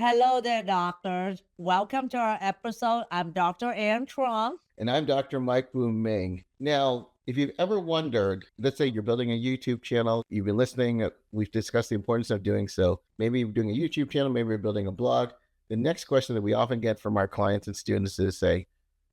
Hello there, doctors. Welcome to our episode. I'm Dr. Ann Truong. And I'm Dr. Mike Boom Ming. Now, if you've ever wondered, let's say you're building a YouTube channel, you've been listening, we've discussed the importance of doing so. Maybe you're doing a YouTube channel, maybe you're building a blog. The next question that we often get from our clients and students is say,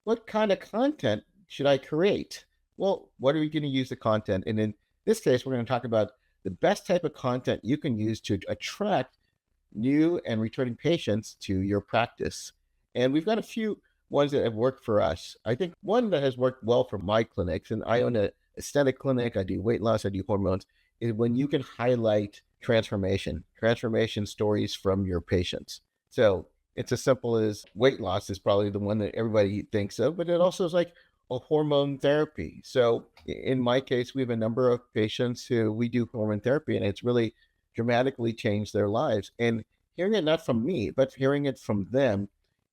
what kind of content should I create? Well, what are we going to use the content? And in this case, we're going to talk about the best type of content you can use to attract new and returning patients to your practice. And we've got a few ones that have worked for us. I think one that has worked well for my clinics, and I own an aesthetic clinic, I do weight loss, I do hormones, is when you can highlight transformation stories from your patients. So it's as simple as weight loss is probably the one that everybody thinks of, but it also is like a hormone therapy. So in my case, we have a number of patients who we do hormone therapy, and it's really dramatically changed their lives. And hearing it not from me, but hearing it from them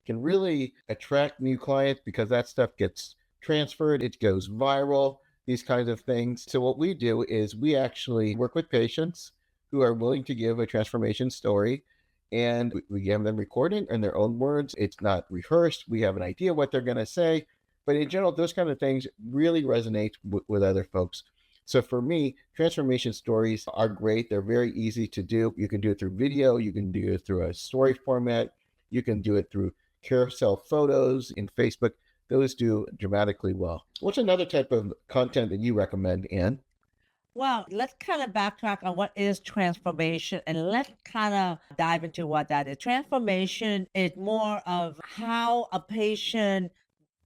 can really attract new clients because that stuff gets transferred, it goes viral, these kinds of things. So, what we do is we actually work with patients who are willing to give a transformation story. And we have them recording in their own words. It's not rehearsed. We have an idea what they're going to say. But in general, those kind of things really resonate with other folks. So for me, transformation stories are great. They're very easy to do. You can do it through video, you can do it through a story format, you can do it through carousel photos in Facebook. Those do dramatically well. What's another type of content that you recommend, Ann? Well, let's kind of backtrack on what is transformation and let's kind of dive into what that is. Transformation is more of how a patient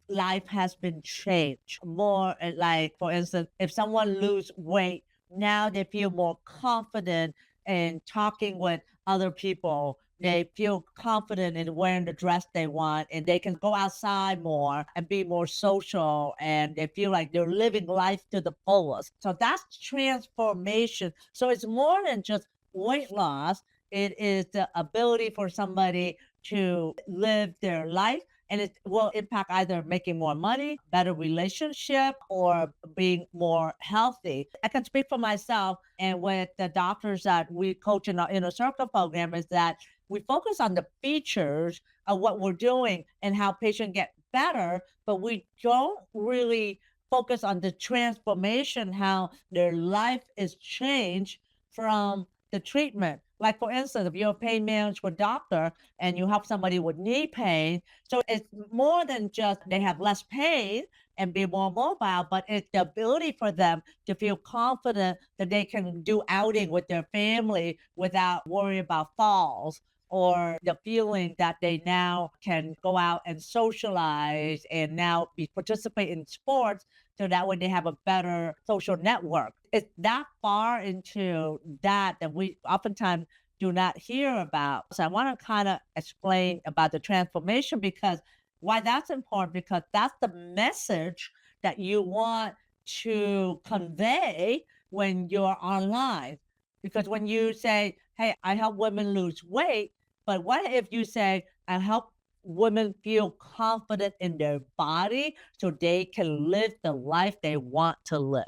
life has been changed more like, for instance, if someone lose weight, now they feel more confident in talking with other people. They feel confident in wearing the dress they want and they can go outside more and be more social and they feel like they're living life to the fullest. So that's transformation. So it's more than just weight loss. It is the ability for somebody to live their life and it will impact either making more money, better relationship, or being more healthy. I can speak for myself and with the doctors that we coach in our inner circle program is that we focus on the features of what we're doing and how patients get better, but we don't really focus on the transformation, how their life is changed from the treatment. Like for instance, if you're a pain management doctor and you help somebody with knee pain, so it's more than just they have less pain and be more mobile, but it's the ability for them to feel confident that they can do outing with their family without worrying about falls or the feeling that they now can go out and socialize and now be participate in sports so that way they have a better social network. It's that far into that we oftentimes do not hear about. So I want to kind of explain about the transformation because why that's important because that's the message that you want to convey when you're online. Because when you say, hey, I help women lose weight, but what if you say, I help women feel confident in their body so they can live the life they want to live?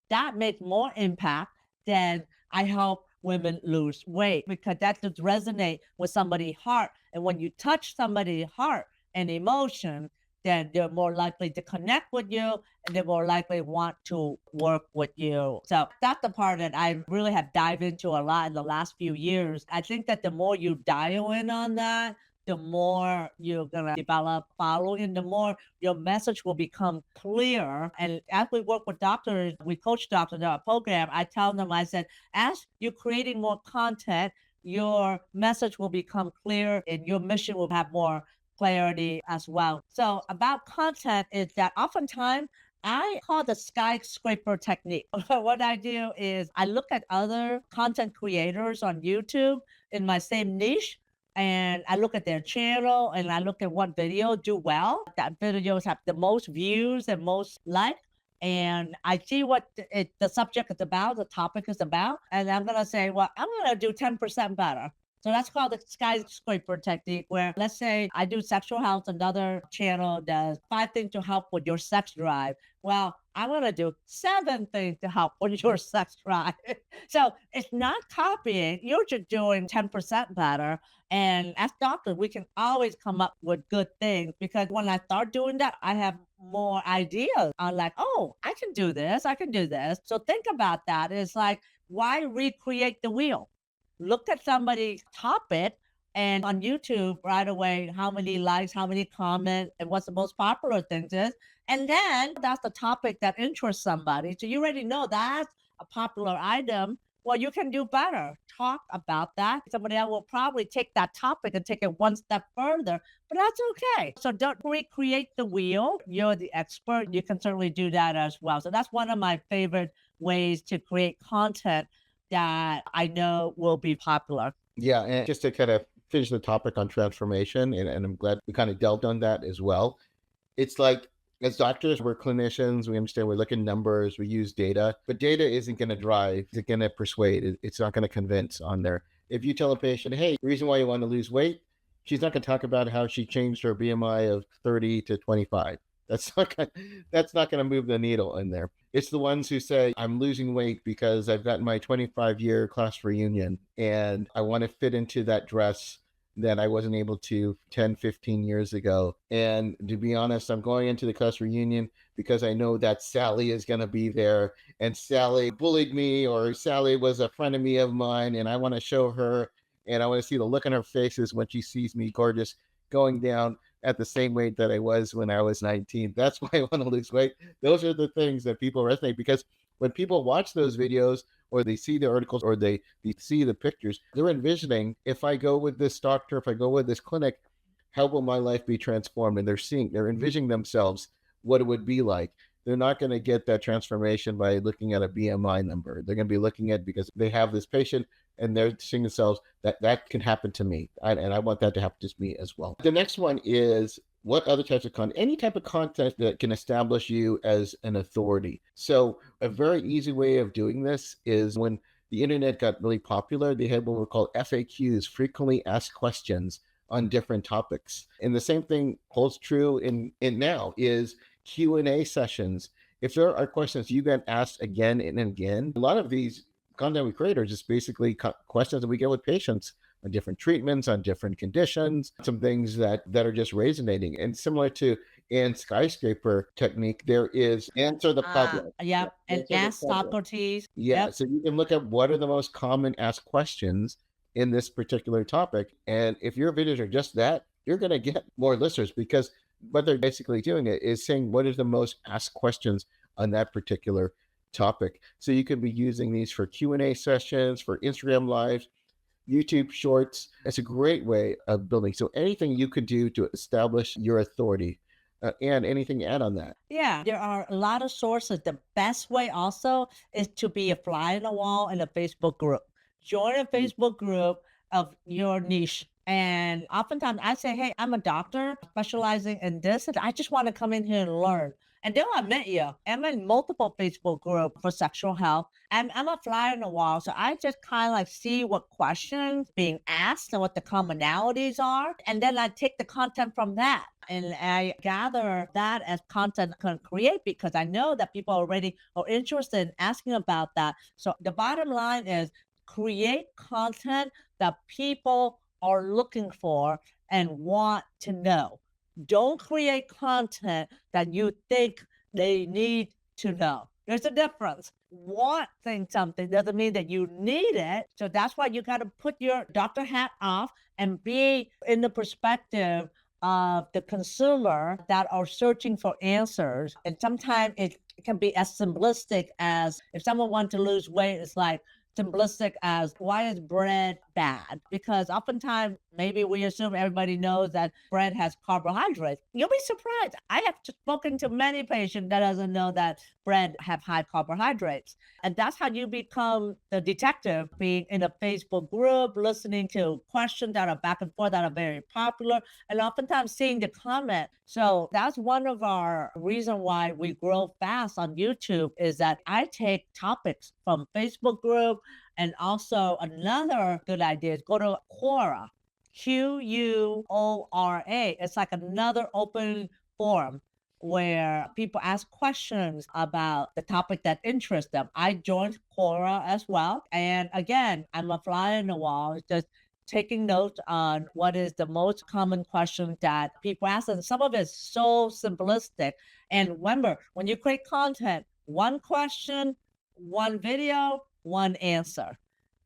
That makes more impact than I help women lose weight because that just resonate with somebody's heart. And when you touch somebody's heart and emotion, then they're more likely to connect with you and they're more likely want to work with you. So that's the part that I really have dived into a lot in the last few years. I think that the more you dial in on that, the more you're going to develop following and the more your message will become clear. And as we work with doctors, we coach doctors in our program, I tell them, I said, as you're creating more content, your message will become clear and your mission will have more clarity as well. So about content is that oftentimes I call the skyscraper technique. What I do is I look at other content creators on YouTube in my same niche and I look at their channel and I look at what video do well. That videos have the most views and most likes. And I see what the subject is about, the topic is about, and I'm gonna say, well, I'm gonna do 10% better. So that's called the skyscraper technique, where let's say I do sexual health, another channel does 5 things to help with your sex drive. Well, I'm going to do 7 things to help with your sex drive. So it's not copying. You're just doing 10% better. And as doctors, we can always come up with good things because when I start doing that, I have more ideas. I'm like, oh, I can do this. I can do this. So think about that. It's like, why recreate the wheel? Look at somebody's topic and on YouTube right away, how many likes, how many comments, and what's the most popular things is. And then that's the topic that interests somebody. So you already know that's a popular item. Well, you can do better. Talk about that. Somebody else will probably take that topic and take it one step further, but that's okay. So don't recreate the wheel. You're the expert. You can certainly do that as well. So that's one of my favorite ways to create content that I know will be popular. Yeah, and just to kind of finish the topic on transformation, and I'm glad we kind of delved on that as well. It's like as doctors, we're clinicians, we understand we look at numbers, we use data, but data isn't going to drive, it's going to persuade, it's not going to convince on there. If you tell a patient, hey, the reason why you want to lose weight, she's not going to talk about how she changed her BMI of 30 to 25. That's not going to move the needle in there. It's the ones who say, I'm losing weight because I've got my 25-year class reunion and I want to fit into that dress that I wasn't able to 10, 15 years ago. And to be honest, I'm going into the class reunion because I know that Sally is going to be there and Sally bullied me or Sally was a friend of me of mine and I want to show her and I want to see the look on her faces when she sees me gorgeous going down at the same weight that I was when I was 19. That's why I want to lose weight. Those are the things that people resonate because when people watch those videos or they see the articles or they see the pictures, they're envisioning if I go with this doctor, if I go with this clinic, how will my life be transformed? And they're envisioning themselves what it would be like. They're not going to get that transformation by looking at a BMI number. They're going to be looking at because they have this patient and they're seeing themselves that can happen to me. And I want that to happen to me as well. The next one is what other types of content, any type of content that can establish you as an authority. So a very easy way of doing this is when the internet got really popular, they had what were called FAQs, frequently asked questions on different topics. And the same thing holds true in now is Q&A sessions. If there are questions you get asked again and again, a lot of these content we create are just basically questions that we get with patients on different treatments, on different conditions, some things that are just resonating. And similar to in Skyscraper Technique, there is answer the public. Yep. And Answer the ask public. Socrates. Yeah, Yep. so you can look at what are the most common asked questions in this particular topic. And if your videos are just that, you're going to get more listeners because what they're basically doing it is saying what is the most asked questions on that particular topic. So you can be using these for Q&A sessions, for Instagram lives, YouTube shorts. It's a great way of building. So anything you could do to establish your authority and anything to add on that. Yeah, there are a lot of sources. The best way also is to be a fly on the wall in a Facebook group. Join a Facebook group of your niche. And oftentimes I say, hey, I'm a doctor specializing in this, and I just want to come in here and learn. And they'll admit you. I'm in multiple Facebook groups for sexual health. I'm a fly on the wall. So I just kind of like see what questions being asked and what the commonalities are. And then I take the content from that. And I gather that as content I can create because I know that people already are interested in asking about that. So the bottom line is create content that people are looking for and want to know. Don't create content that you think they need to know. There's a difference. Wanting something doesn't mean that you need it. So that's why you got to put your doctor hat off and be in the perspective of the consumer that are searching for answers. And sometimes it can be as simplistic as if someone wants to lose weight, it's like, simplistic as why is bread bad? Because oftentimes maybe we assume everybody knows that bread has carbohydrates. You'll be surprised. I have spoken to many patients that doesn't know that bread have high carbohydrates. And that's how you become the detective, being in a Facebook group, listening to questions that are back and forth that are very popular, and oftentimes seeing the comment. So that's one of our reason why we grow fast on YouTube is that I take topics from Facebook group And also another good idea is go to Quora, Quora. It's like another open forum where people ask questions about the topic that interests them. I joined Quora as well. And again, I'm a fly on the wall, just taking notes on what is the most common question that people ask. And some of it's so simplistic. And remember, when you create content, one question, one video, one answer.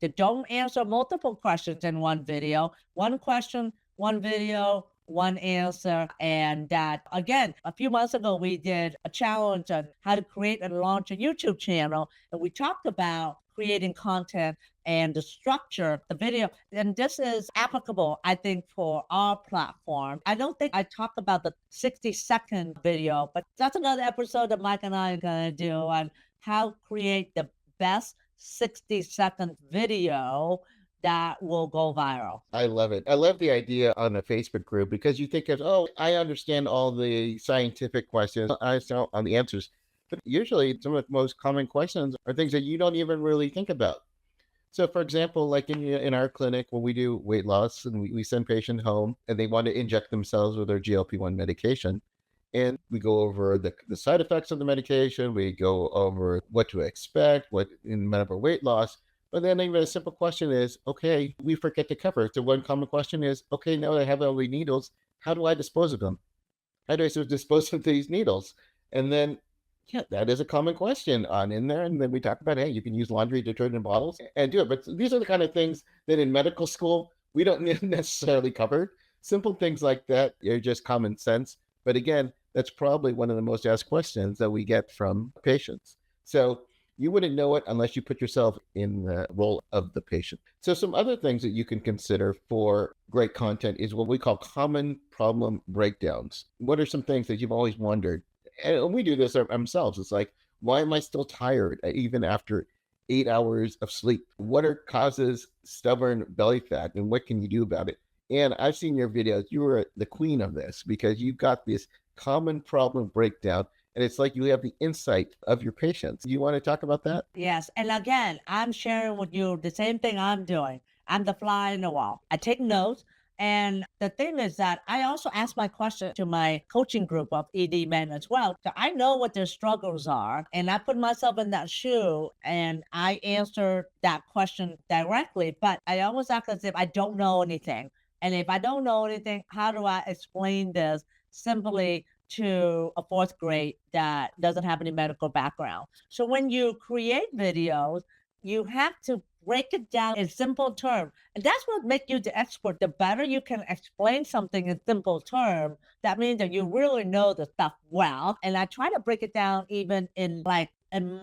You don't answer multiple questions in one video. One question, one video, one answer. And that, again, a few months ago, we did a challenge on how to create and launch a YouTube channel. And we talked about creating content and the structure, the video. And this is applicable, I think, for our platform. I don't think I talked about the 60-second video, but that's another episode that Mike and I are going to do on how create the best 60-second video that will go viral. I love it. I love the idea on the Facebook group because you think of, oh, I understand all the scientific questions, I understand all the answers. But usually, some of the most common questions are things that you don't even really think about. So, for example, like in our clinic, when we do weight loss and we send patients home and they want to inject themselves with their GLP-1 medication, and we go over the side effects of the medication, we go over what to expect, what in medical weight loss. But then even a simple question is, okay, we forget to cover. So one common question is, okay, now that I have all the needles, how do I dispose of them? How do I sort of dispose of these needles? And then, yeah, that is a common question on in there. And then we talk about, hey, you can use laundry detergent bottles and do it. But these are the kind of things that in medical school, we don't necessarily cover. Simple things like that are just common sense. But again, that's probably one of the most asked questions that we get from patients. So you wouldn't know it unless you put yourself in the role of the patient. So some other things that you can consider for great content is what we call common problem breakdowns. What are some things that you've always wondered? And we do this ourselves. It's like, why am I still tired even after 8 hours of sleep? What are causes stubborn belly fat and what can you do about it? And I've seen your videos. You were the queen of this because you've got this common problem breakdown. And it's like you have the insight of your patients. You want to talk about that? Yes. And again, I'm sharing with you the same thing I'm doing. I'm the fly in the wall. I take notes. And the thing is that I also ask my question to my coaching group of ED men as well. So I know what their struggles are. And I put myself in that shoe and I answer that question directly. But I always act as if I don't know anything. And if I don't know anything, how do I explain this simply to a fourth grade that doesn't have any medical background? So when you create videos, you have to break it down in simple terms. And that's what makes you the expert. The better you can explain something in simple terms, that means that you really know the stuff well. And I try to break it down even in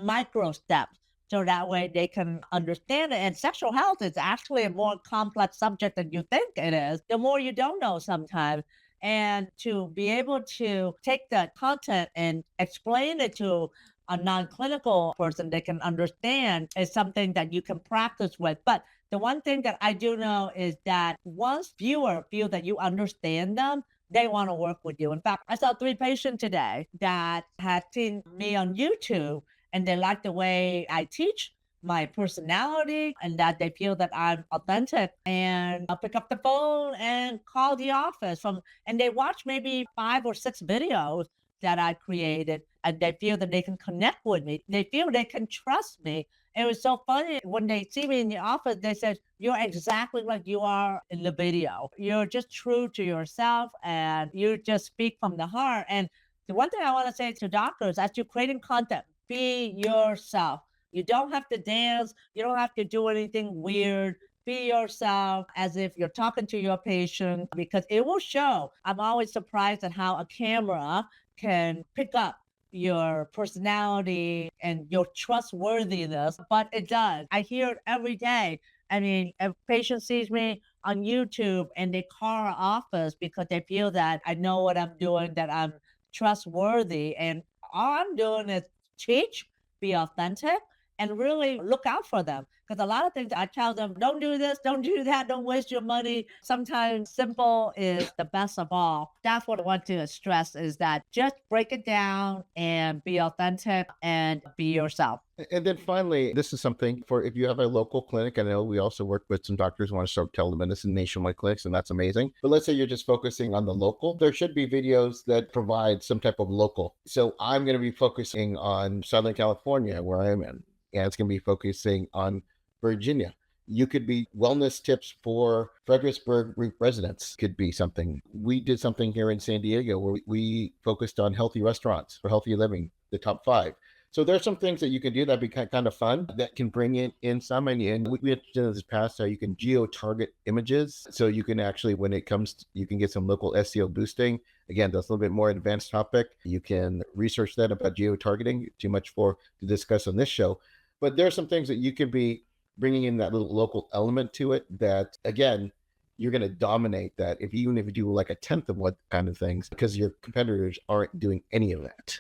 micro steps. So that way they can understand it. And sexual health is actually a more complex subject than you think it is. The more you don't know sometimes. And to be able to take that content and explain it to a non-clinical person they can understand is something that you can practice with. But the one thing that I do know is that once viewers feel that you understand them, they want to work with you. In fact, I saw 3 patients today that had seen me on YouTube and they like the way I teach, my personality, and that they feel that I'm authentic. And I'll pick up the phone and call the office and they watch maybe 5 or 6 videos that I created, and they feel that they can connect with me. They feel they can trust me. It was so funny when they see me in the office, they said, "You're exactly like you are in the video. You're just true to yourself and you just speak from the heart." And the one thing I want to say to doctors, as you're creating content, be yourself. You don't have to dance. You don't have to do anything weird. Be yourself as if you're talking to your patient because it will show. I'm always surprised at how a camera can pick up your personality and your trustworthiness, but it does. I hear it every day. I mean, a patient sees me on YouTube and they call our office because they feel that I know what I'm doing, that I'm trustworthy. And all I'm doing is teach, be authentic, and really look out for them. Because a lot of things I tell them, don't do this, don't do that, don't waste your money. Sometimes simple is the best of all. That's what I want to stress is that just break it down and be authentic and be yourself. And then finally, this is something for if you have a local clinic. I know we also work with some doctors who want to start telemedicine nationwide clinics, and that's amazing. But let's say you're just focusing on the local. There should be videos that provide some type of local. So I'm going to be focusing on Southern California, where I'm in, and it's going to be focusing on Virginia. You could be wellness tips for Fredericksburg residents, could be something. We did something here in San Diego where we focused on healthy restaurants for healthy living, the top 5. So there's some things that you can do that'd be kind of fun that can bring in some. And we had done this past how you can geo target images. So you can actually, when it comes to, you can get some local SEO boosting. Again, that's a little bit more advanced topic. You can research that about geo targeting, too much for to discuss on this show. But there's some things that you can be bringing in that little local element to it that, again, you're going to dominate that even if you do like a tenth of what kind of things, because your competitors aren't doing any of that.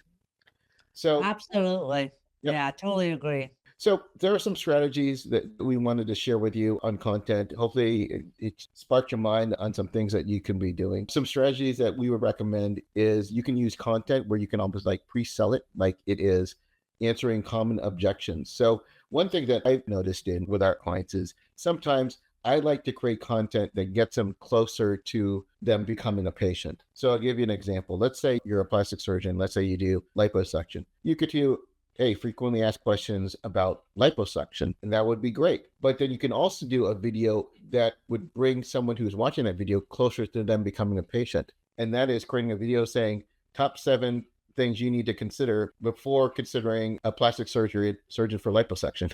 So, Absolutely. yep. Yeah, I totally agree. So there are some strategies that we wanted to share with you on content. Hopefully it sparked your mind on some things that you can be doing. Some strategies that we would recommend is you can use content where you can almost like pre-sell it like it is answering common objections. So one thing that I've noticed in with our clients is sometimes I like to create content that gets them closer to them becoming a patient. So I'll give you an example. Let's say you're a plastic surgeon. Let's say you do liposuction. You could do, hey, frequently asked questions about liposuction, and that would be great. But then you can also do a video that would bring someone who's watching that video closer to them becoming a patient. And that is creating a video saying top 7 things you need to consider before considering a plastic surgeon for liposuction.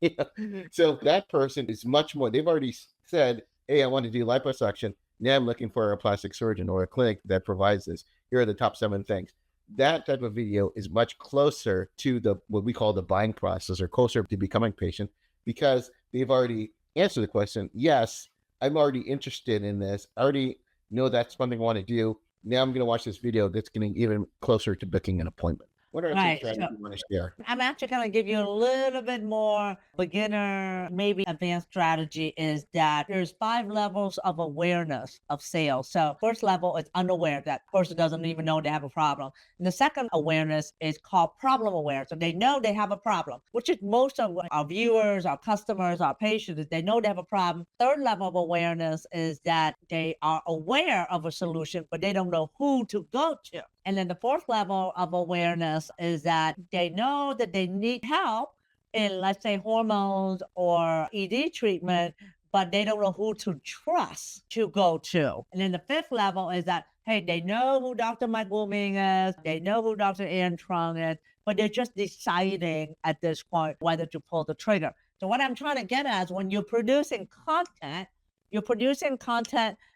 Yeah. So that person is much more, they've already said, hey, I want to do liposuction. Now I'm looking for a plastic surgeon or a clinic that provides this. Here are the top 7 things. That type of video is much closer to the what we call the buying process or closer to becoming patient because they've already answered the question. Yes, I'm already interested in this. I already know that's something I want to do. Now I'm going to watch this video that's getting even closer to booking an appointment. What are some Right. strategies you want to share? I'm actually going to give you a little bit more beginner, maybe advanced strategy is that there's 5 levels of awareness of sales. So first level is unaware, that person doesn't even know they have a problem. And the second awareness is called problem aware. So they know they have a problem, which is most of our viewers, our customers, our patients, they know they have a problem. Third level of awareness is that they are aware of a solution, but they don't know who to go to. And then the fourth level of awareness is that they know that they need help in, let's say, hormones or ED treatment, but they don't know who to trust to go to. And then the fifth level is that, hey, they know who Dr. Mike Wuming is, they know who Dr. Ian Trung is, but they're just deciding at this point whether to pull the trigger. So what I'm trying to get at is when you're producing content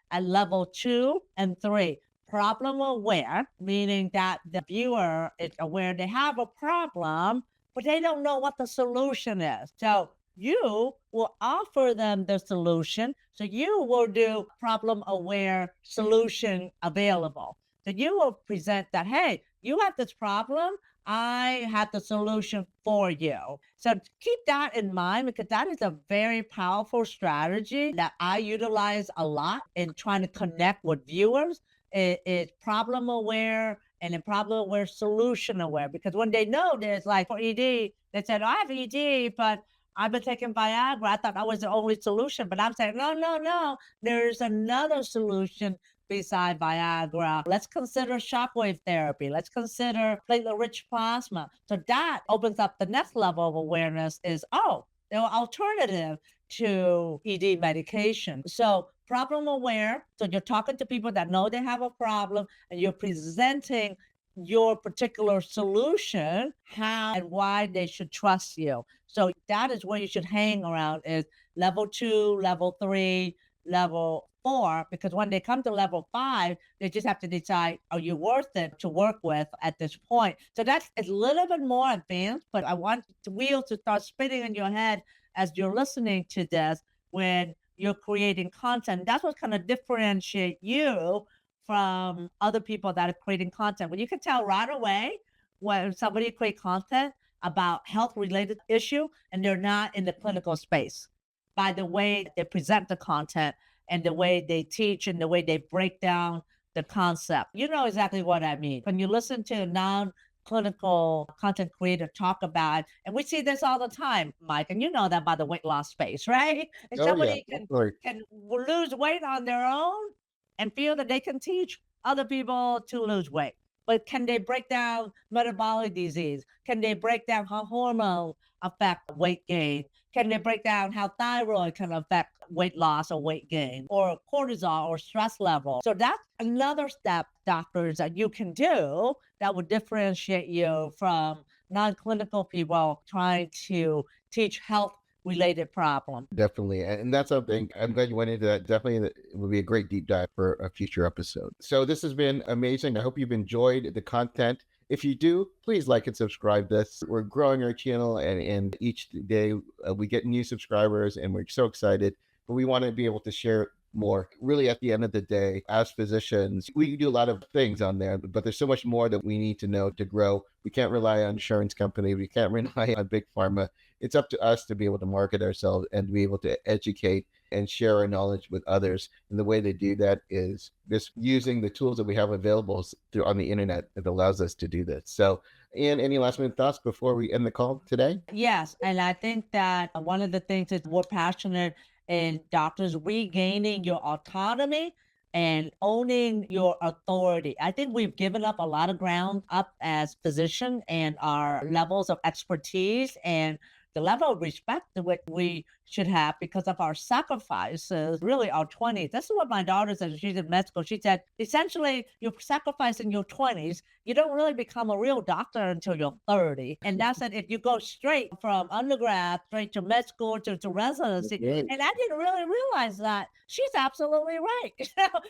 at level 2 and 3. Problem aware, meaning that the viewer is aware they have a problem, but they don't know what the solution is. So you will offer them the solution. So you will do problem aware solution available. So you will present that, hey, you have this problem. I have the solution for you. So keep that in mind because that is a very powerful strategy that I utilize a lot in trying to connect with viewers. It's problem aware and then problem aware, solution aware. Because when they know there's like for ED, they said, oh, I have ED, but I've been taking Viagra. I thought that was the only solution. But I'm saying, no. There's another solution beside Viagra. Let's consider shockwave therapy. Let's consider platelet-rich plasma. So that opens up the next level of awareness is, oh, there are alternative to ED medication. So problem aware. So you're talking to people that know they have a problem and you're presenting your particular solution, how and why they should trust you. So that is where you should hang around is level 2, level 3, level 4, because when they come to level 5, they just have to decide, are you worth it to work with at this point? So that's a little bit more advanced, but I want the wheels to start spinning in your head as you're listening to this when you're creating content. That's what's going to differentiate you from other people that are creating content. When you can tell right away when somebody create content, about health related issue and they're not in the clinical space by the way they present the content and the way they teach and the way they break down the concept. You know exactly what I mean. When you listen to non-clinical content creator talk about, and we see this all the time, Mike, and you know that by the weight loss space, right? And Oh yeah, somebody definitely. can lose weight on their own and feel that they can teach other people to lose weight. But can they break down metabolic disease? Can they break down how hormones affect weight gain? Can they break down how thyroid can affect weight loss or weight gain, or cortisol or stress level? So that's another step, doctors, that you can do that would differentiate you from non clinical people trying to teach health related problems. Definitely. And that's something I'm glad you went into that. Definitely, it would be a great deep dive for a future episode. So, this has been amazing. I hope you've enjoyed the content. If you do, please like and subscribe this. We're growing our channel, and each day we get new subscribers, and we're so excited. But we want to be able to share more. Really, at the end of the day, as physicians, we do a lot of things on there, but there's so much more that we need to know to grow. We can't rely on insurance company. We can't rely on big pharma. It's up to us to be able to market ourselves and to be able to educate and share our knowledge with others. And the way they do that is just using the tools that we have available through on the internet that allows us to do this. So, Ian, any last minute thoughts before we end the call today? Yes, and I think that one of the things is we're passionate in doctors regaining your autonomy and owning your authority. I think we've given up a lot of ground up as physician and our levels of expertise and the level of respect that we should have because of our sacrifices, really our 20s. This is what my daughter said. She's in med school. She said, essentially, you're sacrificing your 20s. You don't really become a real doctor until you're 30. And that's it. If you go straight from undergrad, straight to med school, to residency. Right. And I didn't really realize that. She's absolutely right.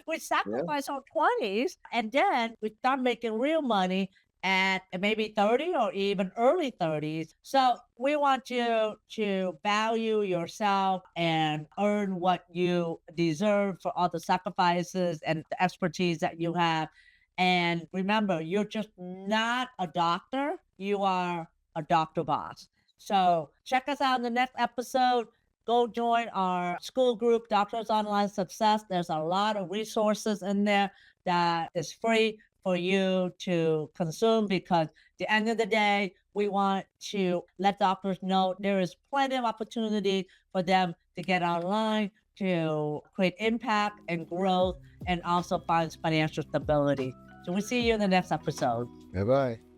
We Yeah. sacrifice our 20s and then we start making real money at maybe 30 or even early 30s. So we want you to value yourself and earn what you deserve for all the sacrifices and the expertise that you have. And remember, you're just not a doctor, you are a doctor boss. So check us out in the next episode. Go join our school group, Doctors Online Success. There's a lot of resources in there that is free for you to consume because at the end of the day, we want to let doctors know there is plenty of opportunity for them to get online, to create impact and growth, and also find financial stability. So we see you in the next episode. Bye bye.